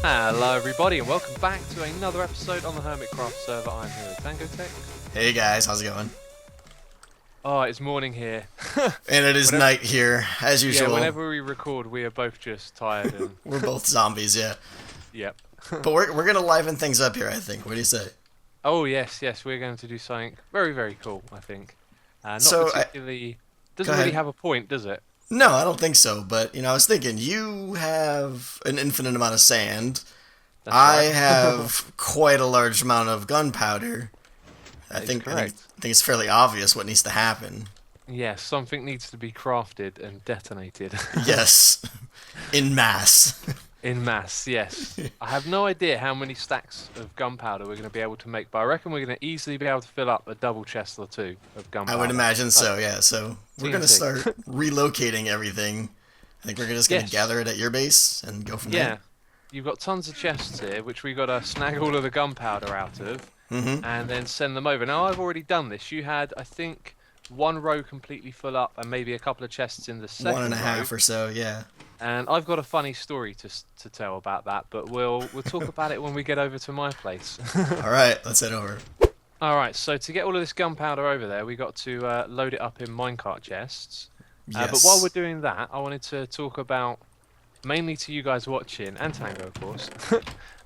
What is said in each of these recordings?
Hello everybody and welcome back to another episode on the Hermitcraft server. I'm here with Tango Tech. Hey guys, how's it going? Oh, it's morning here. And it is Whenever, night here, as yeah, usual. whenever we record, we are both just tired and We're both zombies, yeah. yep. But we're gonna liven things up here, I think. What do you say? Oh yes, we're going to do something very, very cool. I think. Not So, particularly. go Doesn't really ahead. have a point, does it? No, I don't think so. But I was thinking you have an infinite amount of sand. That's I right. have quite a large amount of gunpowder. I That is think correct. I think it's fairly obvious what needs to happen. Yes, something needs to be crafted and detonated. Yes, in mass. In mass, yes. I have no idea how many stacks of gunpowder we're going to be able to make, but I reckon we're going to easily be able to fill up a double chest or two of I gunpowder. would imagine so. Yeah. So we're gonna TNT. start relocating everything. I think we're just gonna Yes. gather it at your base and go from Yeah, there. you've got tons of chests here, which we got to snag all of the gunpowder out of, Mm-hmm. and then send them over. Now, I've already done this. You had, I think, one row completely full up, and maybe a couple of chests in the second One and a row. half or so, yeah. And I've got a funny story to tell about that, but we'll talk about it when we get over to my place. All right, let's head over. All right, so to get all of this gunpowder over there, we got to load it up in minecart chests. Yes. But while we're doing that, I wanted to talk about, mainly to you guys watching, and Tango, of course.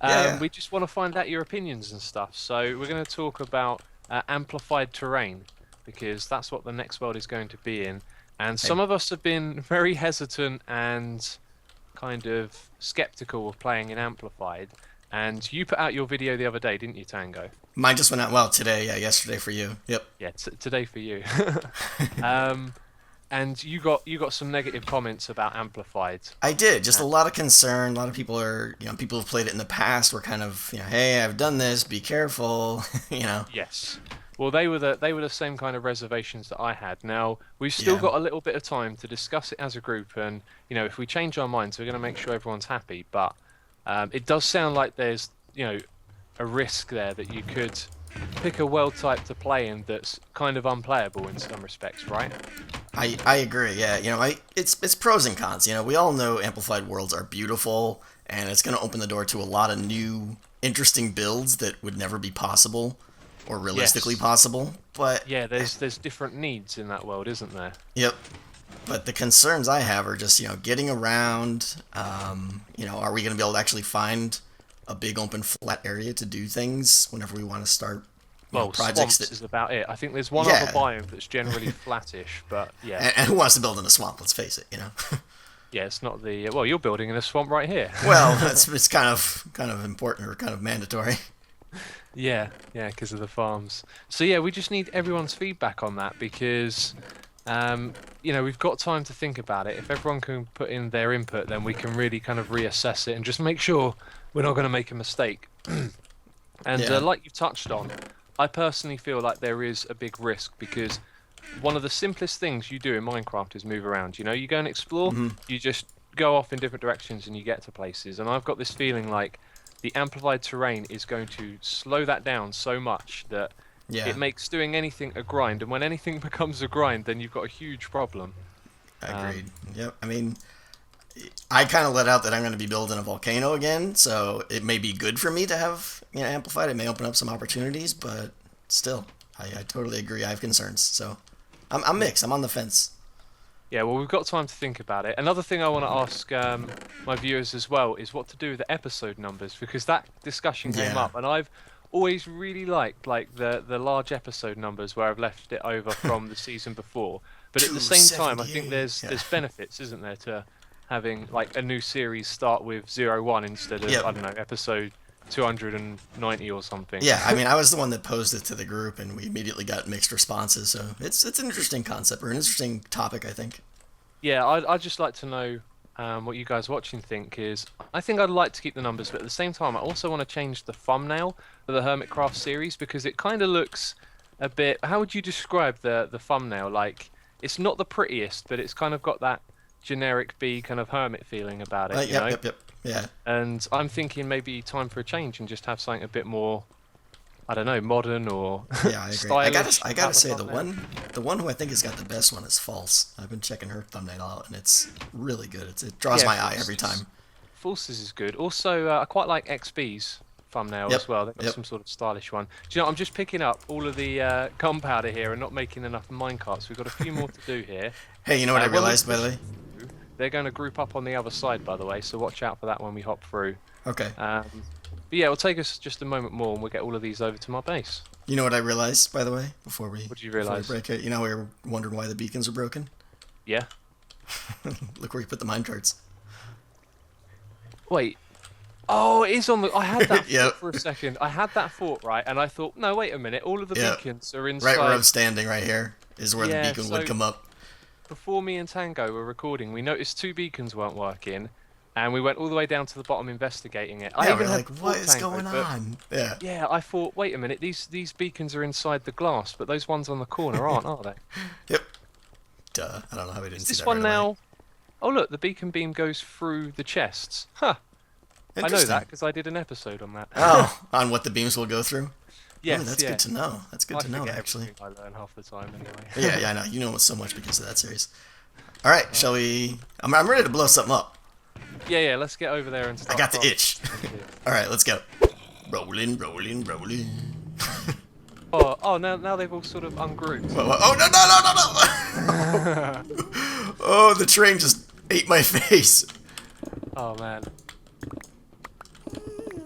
Yeah. We just want to find out your opinions and stuff. So we're going to talk about amplified terrain, because that's what the next world is going to be in. And some of us have been very hesitant and kind of skeptical of playing in amplified. And you put out your video the other day, didn't you, Tango? Mine just went out well today. Yeah, yesterday for you. Yep. Yeah, today for you. um, and you got some negative comments about amplified. I did. Just a lot of concern. A lot of people are, people who've played it in the past were kind of, hey, I've done this. Be careful. Yes. Well, they were the same kind of reservations that I had. Now we've still Yeah. got a little bit of time to discuss it as a group, and if we change our minds, we're going to make sure everyone's happy. But it does sound like there's a risk there that you could pick a world type to play in that's kind of unplayable in some respects, right? I agree. Yeah. It's pros and cons. We all know amplified worlds are beautiful, and it's going to open the door to a lot of new, interesting builds that would never be possible or realistically Yes. possible. But Yeah, there's different needs in that world, isn't there? yep. But the concerns I have are just, getting around. Are we going to be able to actually find a big open flat area to do things whenever we want to start Well, projects swamps that. is about it. I think there's one Yeah. other biome that's generally flattish, but yeah. And who wants to build in a swamp? Let's face it. Yeah, it's not the well. You're building in a swamp right here. Well, it's kind of important or kind of mandatory. Yeah, because of the farms. So yeah, we just need everyone's feedback on that because, we've got time to think about it. If everyone can put in their input, then we can really kind of reassess it and just make sure we're not going to make a mistake. And Yeah. like you touched on, I personally feel like there is a big risk because one of the simplest things you do in Minecraft is move around. You go and explore, you just go off in different directions and you get to places. And I've got this feeling like the amplified terrain is going to slow that down so much that Yeah. it makes doing anything a grind. And when anything becomes a grind, then you've got a huge problem. Agreed. Yep. I mean, I kind of let out that I'm going to be building a volcano again, so it may be good for me to have amplified. It may open up some opportunities, but still, I totally agree. I have concerns, so I'm mixed. I'm on the fence. Yeah, well, we've got time to think about it. Another thing I want to ask my viewers as well is what to do with the episode numbers because that discussion came Yeah. up, and I've always really liked the large episode numbers where I've left it over from the season before. But at the same time, I think 278, there's yeah. benefits, isn't there, to having like a new series start with 01 instead of Yep. I don't know episode 290 or something. Yeah, I mean, I was the one that posed it to the group, and we immediately got mixed responses. So it's an interesting concept or an interesting topic, I think. Yeah, I'd just like to know what you guys watching think is. I think I'd like to keep the numbers, but at the same time, I also want to change the thumbnail for the Hermitcraft series because it kind of looks a bit. How would you describe the thumbnail? Like, it's not the prettiest, but it's kind of got that generic B kind of hermit feeling about it. Yep. Yeah. And I'm thinking maybe time for a change and just have something a bit more, I don't know, modern or Yeah, I agree. stylish. I about gotta say thumbnail. the one who I think has got the best one is False. I've been checking her thumbnail out, and it's really good. It draws Yeah, my eye every time. Forces is good. Also, I quite like XB's thumbnail Yep. as well. They've got Yep. some sort of stylish one. Do you know, I'm just picking up all of the gunpowder here and not making enough minecarts. We've got a few more to do here. Hey, you know what I When we realized, by the push way? through, they're going to group up on the other side, by the way, so watch out for that when we hop through. Okay. But yeah, it'll take us just a moment more and we'll get all of these over to my base. You know what I realized, by the way, before we What did you before we realise? break it? You know, we were wondering why the beacons are broken. Yeah? Look where you put the mine carts. Wait. Oh, it is on the... I had that Yep. thought for a second. I had that thought, right? And I thought, no, wait a minute. All of the Yep. beacons are inside... Right where I'm standing, right here, is where Yeah, the beacon would so- come up. Before me and Tango were recording, we noticed two beacons weren't working, and we went all the way down to the bottom investigating it. I Yeah, even we're had like, the what thought, is Tango, going but- on? Yeah. Yeah, I thought, wait a minute, these beacons are inside the glass, but those ones on the corner aren't, are they? Yep. Duh. I don't know how we didn't Is see this that one right away. now? Oh look, the beacon beam goes through the chests. Huh. I know Interesting. that because I did an episode on that. Oh, on what the beams will go through? Yes, Ooh, that's yeah. good to know. That's good I to know, forget actually. everything I learn half the time anyway. Yeah, I know. You know so much because of that series. All right, shall we? I'm ready to blow something up. Yeah, let's get over there and I start. got the crafting itch. something. All right, let's go. Rolling, rolling, rolling. Oh, now they've all sort of ungrouped. Whoa, whoa. Oh, no, no, no, no, no! Oh, the train just ate my face. Oh man.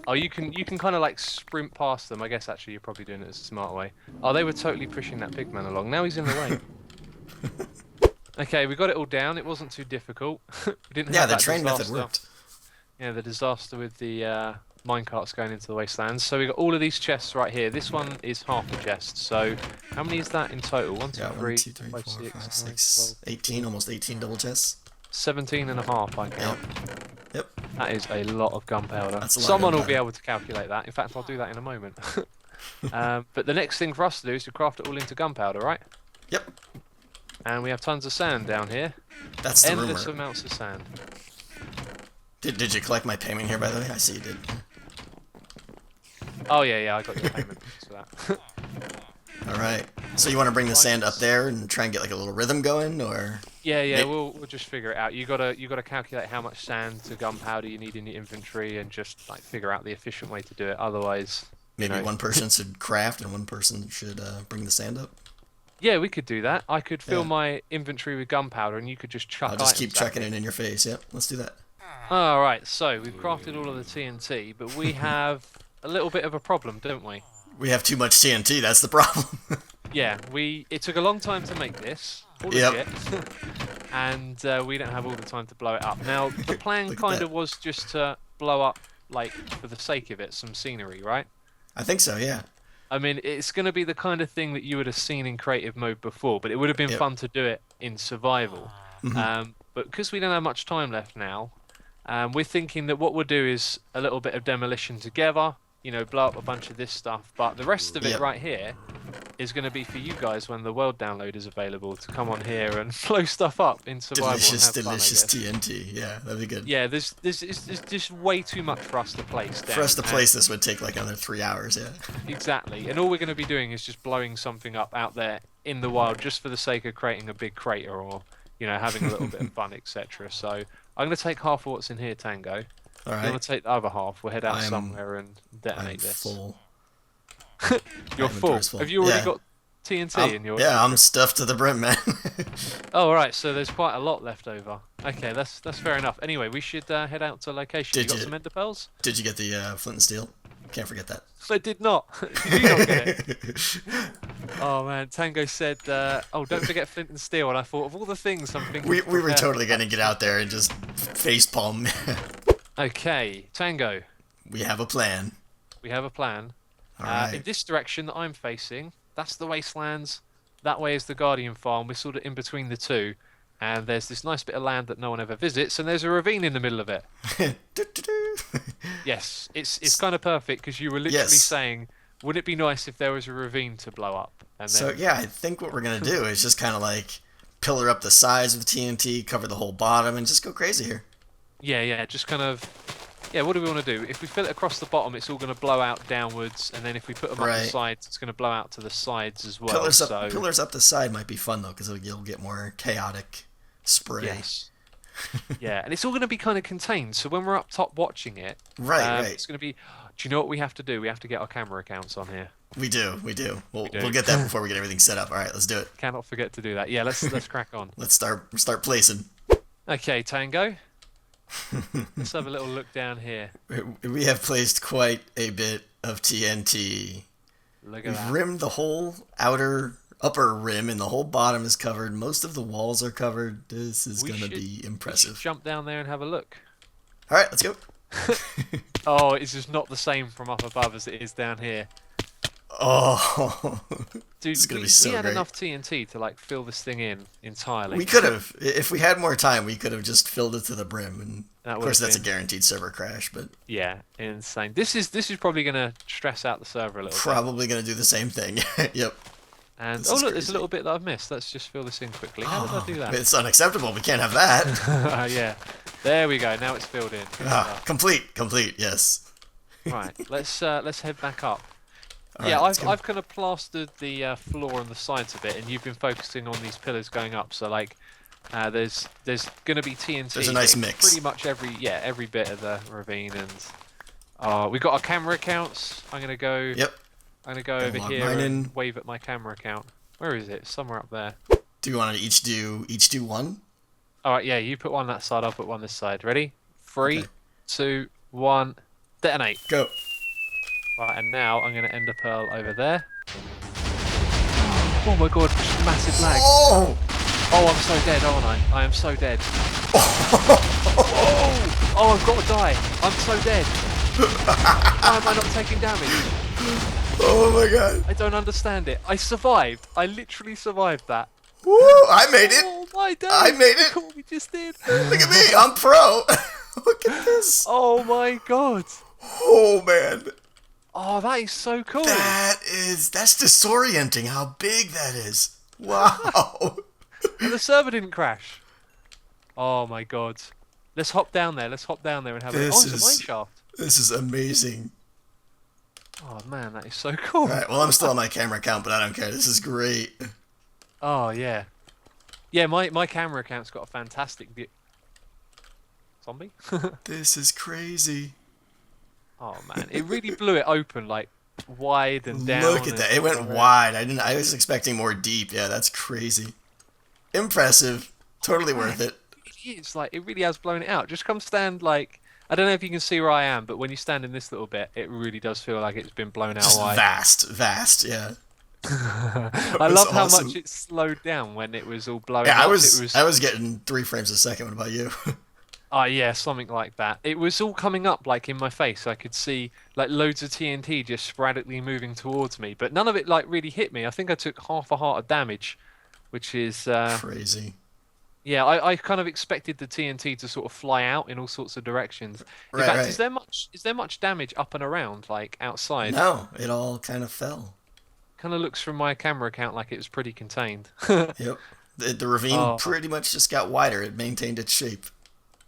Oh, you can kind of like sprint past them. I guess actually you're probably doing it a smart way. Oh, they were totally pushing that big man along. Now he's in the way. Okay, we got it all down. It wasn't too difficult. We didn't Yeah, have the that train method disaster. worked. Yeah, the disaster with the minecarts going into the wastelands. So we got all of these chests right here. This one is half a chest. So how many is that in total? 1, 2, Yeah, 3, 1, 2, 3, 4, 5, 6, 5, 9, 6, 12, 18, almost 18 double chests. 17 and a half, I count. Yep. That is a lot of gunpowder. That's a lot of Someone will be gunpowder. able to calculate that. In fact, I'll do that in a moment. But the next thing for us to do is to craft it all into gunpowder, right? Yep. And we have tons of sand down here. That's the Endless rumor. amounts of sand. Did you collect my payment here, by the way? I see you did. Oh yeah, I got your payment for that. All right. So you want to bring the sand up there and try and get like a little rhythm going, or? Yeah, May- we'll just figure it out. You gotta calculate how much sand to gunpowder you need in your inventory and just like figure out the efficient way to do it. Otherwise, Maybe you know. one person should craft and one person should bring the sand up. Yeah, we could do that. I could fill Yeah. my inventory with gunpowder and you could just chuck I'll just keep items at chucking me. it in your face. Yep, let's do that. Alright, so we've crafted all of the TNT, but we have a little bit of a problem, don't we? We have too much TNT. That's the problem. Yeah, it took a long time to make this. All Yep. shit. And we don't have all the time to blow it up. Now, the plan Look at kind that. of was just to blow up, like, for the sake of it, some scenery, right? I think so. Yeah. I mean, it's going to be the kind of thing that you would have seen in creative mode before, but it would have been Yep. fun to do it in survival. But because we don't have much time left now, we're thinking that what we'll do is a little bit of demolition together, you know, blow up a bunch of this stuff, but the rest of it Yep. right here is going to be for you guys when the world download is available to come on here and blow stuff up in survival. Delicious, and have delicious fun, I guess. TNT. Yeah, that'd be good. Yeah, there's just way too much for us to place down. For us to and- place this would take like another 3 hours. Yeah. Exactly, and all we're going to be doing is just blowing something up out there in the wild just for the sake of creating a big crater or, you know, having a little bit of fun, etc. So I'm going to take half of what's in here, Tango. All I'm going right. to take the other half. We'll head out I'm- somewhere and I'm detonate this. full. You're My full. inventory's full. Have you already Yeah. got TNT in your? Yeah, I'm stuffed to the brim, man. Oh, right. So there's quite a lot left over. Okay, that's fair enough. Anyway, we should head out to location. Did you got you- some ender pearls? Did you get the flint and steel? Can't forget that. I did not. Did you not get it? Oh man, Tango said, "Oh, don't forget flint and steel." And I thought of all the things I'm thinking. We to were prepare. totally gonna get out there and just face palm. Okay, Tango. We have a plan. We have a plan. All right. In this direction that I'm facing, that's the wastelands. That way is the Guardian farm. We're sort of in between the two. And there's this nice bit of land that no one ever visits, and there's a ravine in the middle of it. Do-do-do. Yes, it's kind of perfect because you were literally Yes. saying, wouldn't it be nice if there was a ravine to blow up? And then, So yeah, I think what we're gonna do is just kind of like pillar up the sides with TNT, cover the whole bottom, and just go crazy here. yeah, just kind of, yeah. What do we want to do? If we fill it across the bottom, it's all going to blow out downwards, and then if we put them up the Right. sides, it's going to blow out to the sides as well. Pillars so up, pillars up the side might be fun though, because you'll get more chaotic spray. yes. Yeah, and it's all going to be kind of contained. So when we're up top watching it, Right. it's going to be. Do you know what we have to do? We have to get our camera accounts on here. We do. We'll do. we'll get that before we get everything set up. All right, let's do it. Cannot forget to do that. Yeah, let's crack on. Let's start placing. Okay, Tango. Let's have a little look down here. We have placed quite a bit of TNT. Look at We've that. rimmed the whole upper rim, and the whole bottom is covered. Most of the walls are covered. This is going to be impressive. Jump down there and have a look. All right, let's go. Oh, it's just not the same from up above as it is down here. Oh, Dude, it's gonna we be so had great. enough TNT to like fill this thing in entirely. We could have, if we had more time, we could have just filled it to the brim, and That of course would've that's a been- guaranteed server crash. But Yeah, insane. This is probably gonna stress out the server a little bit. probably gonna do the same thing. Yep. And This oh is look, there's a crazy. little bit that I've missed. Let's just fill this in quickly. How did I do that? It's unacceptable. We can't have that. Yeah, there we go. Now it's filled in. Good stuff. Complete. Yes. Right, let's head back up. All Yeah, right, let's I've kind of plastered the floor and the sides a bit, and you've been focusing on these pillars going up. So like, there's gonna be TNT. There's a nice in mix. Pretty much every bit of the ravine, and we got our camera accounts. I'm gonna go. Yep. I'm gonna go Gonna over log here mine and in. wave at my camera account. Where is it? Somewhere up there. Do you want to each do one? All right, yeah. You put one that side. I'll put one this side. Ready? 3, Okay. 2, 1. Detonate. Go. Right, and now I'm going to end a pearl over there. Oh my god, just massive lag. Oh! Oh, I'm so dead, aren't I? I am so dead. Oh, I've got to die. I'm so dead. Why am I not taking damage? Oh my god! I don't understand it. I survived. I literally survived that. Woo! I made it. Oh my days. I made it. Look what we just did. Look at me. I'm pro. Look at this. Oh my god. Oh man. Oh, that is so cool. That's disorienting how big that is. Wow. And the server didn't crash. Oh my god. Let's hop down there. Let's hop down there and have a... This Oh, it's a is- mine shaft. This is amazing. Oh man, that is so cool. All right. Well, I'm still on my camera account, but I don't care. This is great. Oh yeah. Yeah, my camera account's got a fantastic view. Zombie? This is crazy. Oh man, it really blew it open like wide and down. Look at and that. It went around. wide. I was expecting more deep. Yeah, that's crazy. Impressive. Totally worth it. It is like it really has blown it out. Just come stand like I don't know if you can see where I am, but when you stand in this little bit, it really does feel like it's been blown out Just wide. vast. Yeah. I was love how awesome. much it slowed down when it was all blowing Yeah, up. I It was getting 3 frames a second. What about you? Oh yeah, something like that. It was all coming up like in my face. I could see like loads of TNT just sporadically moving towards me, but none of it like really hit me. I think I took half a heart of damage, which is Crazy. yeah. I kind of expected the TNT to sort of fly out in all sorts of directions. In Right, fact, right. is there much damage up and around like outside? No, it all kind of fell. Kind of looks from my camera account like it was pretty contained. Yep. The ravine Oh. pretty much just got wider. It maintained its shape.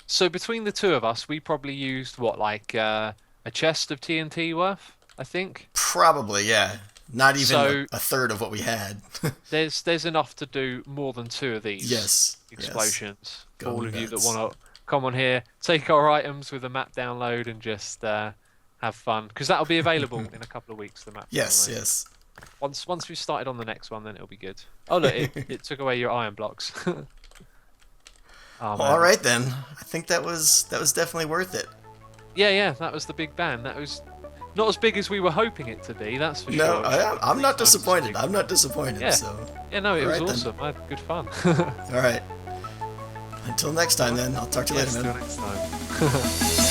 So between the two of us, we probably used what like a chest of TNT worth, I think. Probably, yeah. Not even So- a third of what we had. There's enough to do more than 2 of these Yes. explosions. Go For all of you that nuts. want to come on here, take our items with a map download and just have fun, because that'll be available in a couple of weeks. The map. Yes, download. yes. Once we've started on the next one, then it'll be good. Oh look, it took away your iron blocks. Oh, Well, all right then. I think that was definitely worth it. Yeah, that was the big ban. That was not as big as we were hoping it to be. That's for No, sure. I'm not 3 times as disappointed. big. I'm not disappointed. Yeah. So, Yeah, no, it was Alright then. awesome. I had good fun. all right. Until next time, then. I'll talk to you Yeah, later, till man. next time.